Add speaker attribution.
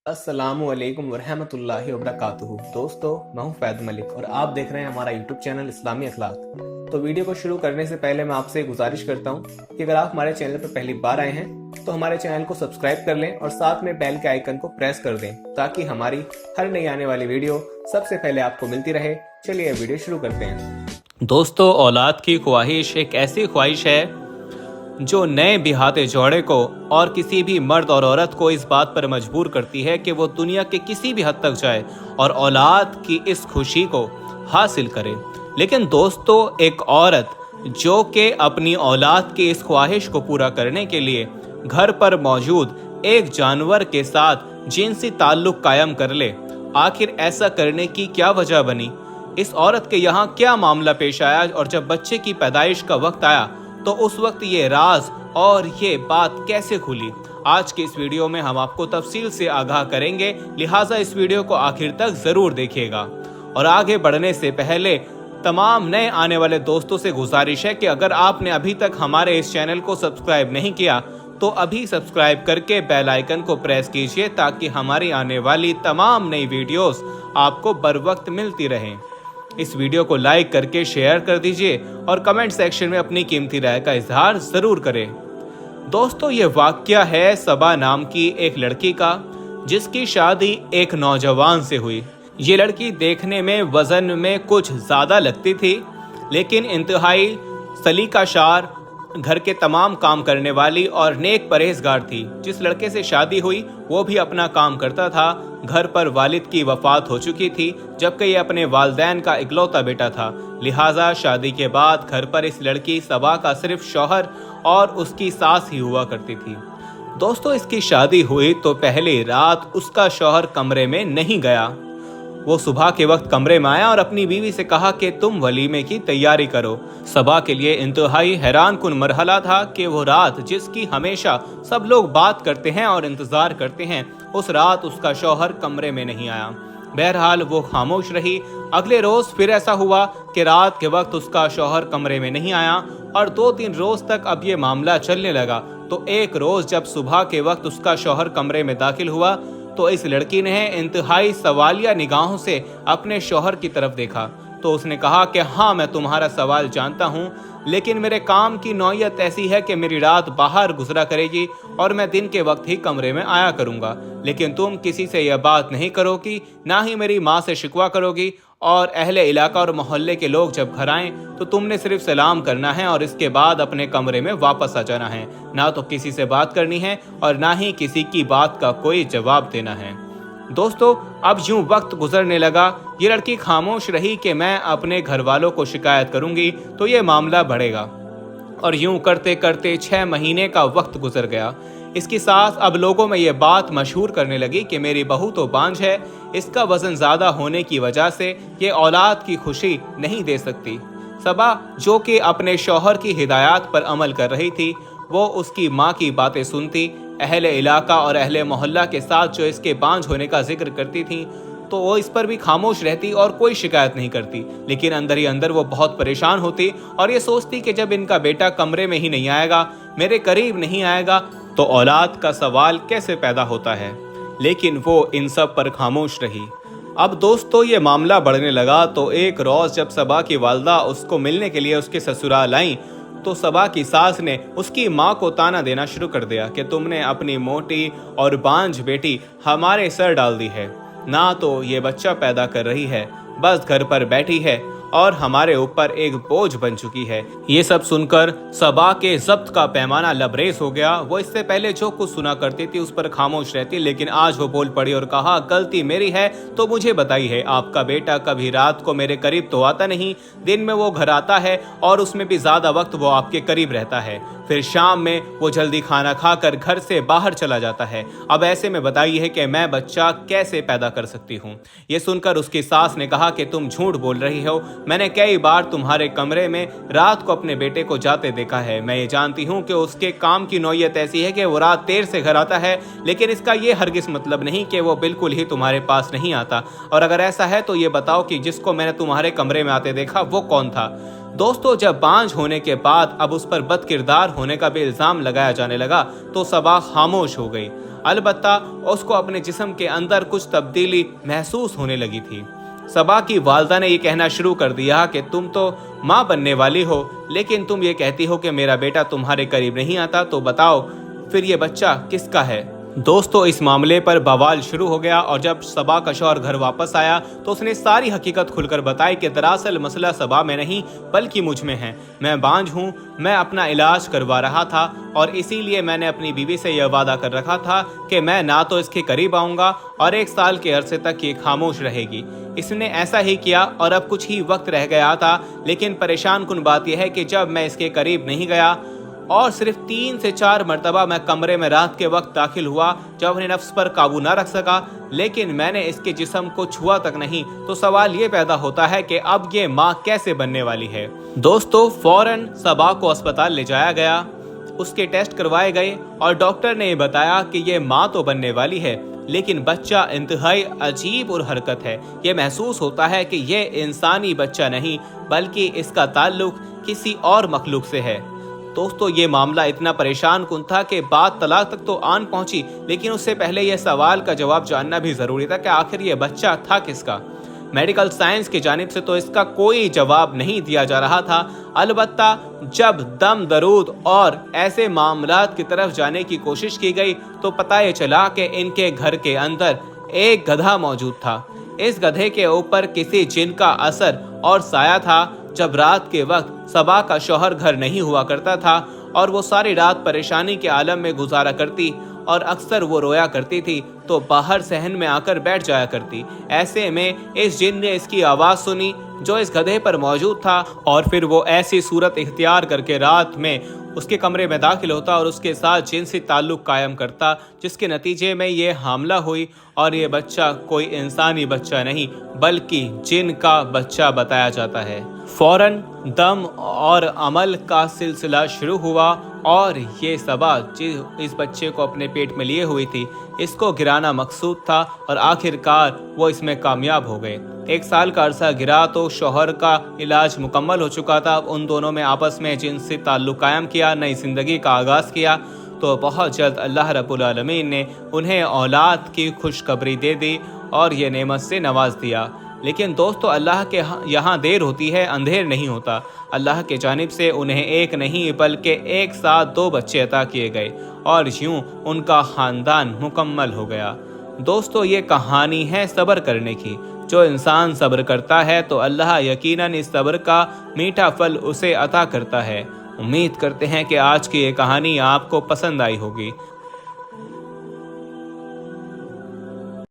Speaker 1: अस्सलाम वालेकुम वरहमतुल्लाहि वबरकातुहू। दोस्तों, मैं हूं फैद मलिक और आप देख रहे हैं हमारा यूट्यूब चैनल इस्लामी अखलाक। तो वीडियो को शुरू करने से पहले मैं आपसे गुजारिश करता हूं कि अगर आप हमारे चैनल पर पहली बार आए हैं तो हमारे चैनल को सब्सक्राइब कर लें और साथ में बेल के आइकन को प्रेस कर दें ताकि हमारी हर नई आने वाली वीडियो सबसे पहले आपको मिलती रहे। चलिए वीडियो शुरू करते हैं।
Speaker 2: दोस्तों, औलाद की ख्वाहिश एक ऐसी ख्वाहिश है जो नए बिहाते जोड़े को और किसी भी मर्द और औरत को इस बात पर मजबूर करती है कि वो दुनिया के किसी भी हद तक जाए और औलाद की इस खुशी को हासिल करे। लेकिन दोस्तों, एक औरत जो कि अपनी औलाद की इस ख्वाहिश को पूरा करने के लिए घर पर मौजूद एक जानवर के साथ जिनसी ताल्लुक कायम कर ले, आखिर ऐसा करने की क्या वजह बनी? इस औरत के यहाँ क्या मामला पेश आया और जब बच्चे की पैदाइश का वक्त आया तो उस वक्त ये राज और ये बात कैसे खुली? आज के इस वीडियो में हम आपको तफसील से आगाह करेंगे, लिहाजा इस वीडियो को आखिर तक जरूर देखिएगा। और आगे बढ़ने से पहले तमाम नए आने वाले दोस्तों से गुजारिश है कि अगर आपने अभी तक हमारे इस चैनल को सब्सक्राइब नहीं किया तो अभी सब्सक्राइब करके बेल आइकन को प्रेस कीजिए ताकि हमारी आने वाली तमाम नई वीडियोस आपको बर वक्त मिलती रहें। इस वीडियो को लाइक करके शेयर कर दीजिए और कमेंट सेक्शन में अपनी कीमती राय का इजहार जरूर करें। दोस्तों, ये वाकया है सबा नाम की एक लड़की का जिसकी शादी एक नौजवान से हुई। ये लड़की देखने में वजन में कुछ ज्यादा लगती थी लेकिन इंतहाई सलीकाशार, घर के तमाम काम करने वाली और नेक परहेजगार थी। जिस लड़के से शादी हुई वो भी अपना काम करता था। घर पर वालिद की वफात हो चुकी थी जबकि ये अपने वालिदैन का इकलौता बेटा था। लिहाजा शादी के बाद घर पर इस लड़की सबा का सिर्फ शौहर और उसकी सास ही हुआ करती थी। दोस्तों, इसकी शादी हुई तो पहली रात उसका शौहर कमरे में नहीं गया। वो सुबह के वक्त कमरे में आया और अपनी बीवी से कहा कि तुम वलीमे की तैयारी करो। सबा के लिए इंतहाई हैरान कुन मरहला था कि वो रात जिसकी हमेशा सब लोग बात करते हैं और इंतजार करते हैं, उस रात उसका शौहर कमरे में नहीं आया। बहरहाल वो खामोश रही। अगले रोज फिर ऐसा हुआ कि रात के वक्त उसका शौहर कमरे में नहीं आया और 2-3 रोज तक अब ये मामला चलने लगा। तो एक रोज जब सुबह के वक्त उसका शौहर कमरे में दाखिल हुआ तो इस लड़की ने इंतहाई सवालिया निगाहों से अपने शौहर की तरफ देखा। तो उसने कहा कि हाँ, मैं तुम्हारा सवाल जानता हूँ, लेकिन मेरे काम की नौयत ऐसी है कि मेरी रात बाहर गुजरा करेगी और मैं दिन के वक्त ही कमरे में आया करूँगा। लेकिन तुम किसी से यह बात नहीं करोगी, ना ही मेरी माँ से शिकवा करोगी, और अहले इलाका और मोहल्ले के लोग जब घर आएं तो तुमने सिर्फ सलाम करना है और इसके बाद अपने कमरे में वापस आ जाना है। ना तो किसी से बात करनी है और ना ही किसी की बात का कोई जवाब देना है। दोस्तों, अब यूं वक्त गुजरने लगा। ये लड़की खामोश रही कि मैं अपने घर वालों को शिकायत करूंगी तो ये मामला बढ़ेगा, और यूं करते करते 6 महीने का वक्त गुजर गया। इसकी सास अब लोगों में ये बात मशहूर करने लगी कि मेरी बहू तो बांझ है, इसका वजन ज्यादा होने की वजह से ये औलाद की खुशी नहीं दे सकती। सबा, जो कि अपने शौहर की हिदायत पर अमल कर रही थी, वो उसकी माँ की बातें सुनती। अहले इलाका और अहले मोहल्ला के साथ जो इसके बांझ होने का जिक्र करती थी तो वो इस पर भी खामोश रहती और कोई शिकायत नहीं करती। लेकिन अंदर ही अंदर वो बहुत परेशान होती और ये सोचती कि जब इनका बेटा कमरे में ही नहीं आएगा, मेरे करीब नहीं आएगा, तो औलाद का सवाल कैसे पैदा होता है। लेकिन वो इन सब पर खामोश रही। अब दोस्तों, ये मामला बढ़ने लगा तो एक रोज जब सबा की वालदा उसको मिलने के लिए उसके ससुराल आई तो सबा की सास ने उसकी माँ को ताना देना शुरू कर दिया कि तुमने अपनी मोटी और बांझ बेटी हमारे सर डाल दी है। ना तो ये बच्चा पैदा कर रही है, बस घर पर बैठी है और हमारे ऊपर एक बोझ बन चुकी है। ये सब सुनकर सबा के जब्त का पैमाना लबरेज हो गया। वो इससे पहले जो कुछ सुना करती थी उस पर खामोश रहती, लेकिन आज वो बोल पड़ी और कहा, गलती मेरी है तो मुझे बताइए। आपका बेटा कभी रात को मेरे करीब तो आता नहीं, दिन में वो घर आता है और उसमें भी ज्यादा वक्त वो आपके करीब रहता है। फिर शाम में वो जल्दी खाना खाकर घर से बाहर चला जाता है। अब ऐसे में बताइए कि मैं बच्चा कैसे पैदा कर सकती हूँ। ये सुनकर उसकी सास ने कहा कि तुम झूठ बोल रही हो, मैंने कई बार तुम्हारे कमरे में रात को अपने बेटे को जाते देखा है। मैं ये जानती हूँ कि उसके काम की नौयत ऐसी है कि वो रात देर से घर आता है, लेकिन इसका ये हरगिज मतलब नहीं कि वो बिल्कुल ही तुम्हारे पास नहीं आता। और अगर ऐसा है तो ये बताओ कि जिसको मैंने तुम्हारे कमरे में आते देखा वो कौन था। दोस्तों जब बांझ होने के बाद अब उस पर बद किरदार होने का भी इल्जाम लगाया जाने लगा तो सबा खामोश हो गई। अलबत्ता उसको अपने जिस्म के अंदर कुछ तब्दीली महसूस होने लगी थी। सबा की वालदा ने ये कहना शुरू कर दिया कि तुम तो माँ बनने वाली हो, लेकिन तुम ये कहती हो कि मेरा बेटा तुम्हारे करीब नहीं आता, तो बताओ फिर ये बच्चा किसका है। दोस्तों इस मामले पर बवाल शुरू हो गया और जब सबा का शौहर घर वापस आया तो उसने सारी हकीकत खुलकर बताई कि दरअसल मसला सबा में नहीं बल्कि मुझ में है। मैं बांझ हूँ, मैं अपना इलाज करवा रहा था और इसीलिए मैंने अपनी बीवी से यह वादा कर रखा था कि मैं ना तो इसके करीब आऊँगा और 1 साल के अरसे तक ये खामोश रहेगी। इसने ऐसा ही किया और अब कुछ ही वक्त रह गया था, लेकिन परेशान कुन बात यह है कि जब मैं इसके करीब नहीं गया और सिर्फ 3 से 4 मरतबा मैं कमरे में रात के वक्त दाखिल हुआ जब अपने नफ्स पर काबू ना रख सका, लेकिन मैंने इसके जिस्म को छुआ तक नहीं, तो सवाल ये पैदा होता है कि अब ये माँ कैसे बनने वाली है। दोस्तों फौरन सबा को अस्पताल ले जाया गया, उसके टेस्ट करवाए गए और डॉक्टर ने बताया कि ये माँ तो बनने वाली है, लेकिन बच्चा इंतहाई अजीब और हरकत है। ये महसूस होता है कि ये इंसानी बच्चा नहीं बल्कि इसका ताल्लुक किसी और मखलूक से है। दोस्तों ये मामला इतना परेशान कुन था कि बात तलाक तक तो आन पहुंची, लेकिन उससे पहले यह सवाल का जवाब जानना भी जरूरी था कि आखिर ये बच्चा था किसका। मेडिकल साइंस की जानिब से तो इसका कोई जवाब नहीं दिया जा रहा था। अलबत्ता जब दम दरूद और ऐसे मामलात की तरफ जाने की कोशिश की गई तो पता ये चला कि इनके घर के अंदर एक गधा मौजूद था। इस गधे के ऊपर किसी जिन का असर और साया था। जब रात के वक्त सबा का शौहर घर नहीं हुआ करता था और वो सारी रात परेशानी के आलम में गुजारा करती और अक्सर वो रोया करती थी तो बाहर सहन में आकर बैठ जाया करती। ऐसे में इस जिन ने इसकी आवाज़ सुनी जो इस गधे पर मौजूद था और फिर वो ऐसी सूरत इख्तियार करके रात में उसके कमरे में दाखिल होता और उसके साथ जिनसी ताल्लुक कायम करता, जिसके नतीजे में ये हमला हुई और ये बच्चा कोई इंसानी बच्चा नहीं बल्कि जिन का बच्चा बताया जाता है। फौरन दम और अमल का सिलसिला शुरू हुआ और ये सबा इस बच्चे को अपने पेट में लिए हुई थी, इसको गिराना मकसूद था और आखिरकार वो इसमें कामयाब हो गए। 1 साल का अरसा गिरा तो शौहर का इलाज मुकम्मल हो चुका था। उन दोनों में आपस में जिनसी ताल्लुक कायम किया, नई जिंदगी का आगाज़ किया। तो बहुत जल्द अल्लाह रब्बुल आलमीन ने उन्हें औलाद की खुशखबरी दे दी और ये नेमत से नवाज दिया। लेकिन दोस्तों अल्लाह के यहाँ देर होती है, अंधेर नहीं होता। अल्लाह के जानिब से उन्हें एक नहीं बल्कि एक साथ 2 बच्चे अता किए गए और यूं उनका ख़ानदान मुकम्मल हो गया। दोस्तों ये कहानी है सब्र करने की। जो इंसान सब्र करता है तो अल्लाह यकीनन इस सब्र का मीठा फल उसे अता करता है। उम्मीद करते हैं कि आज की ये कहानी आपको पसंद आई होगी।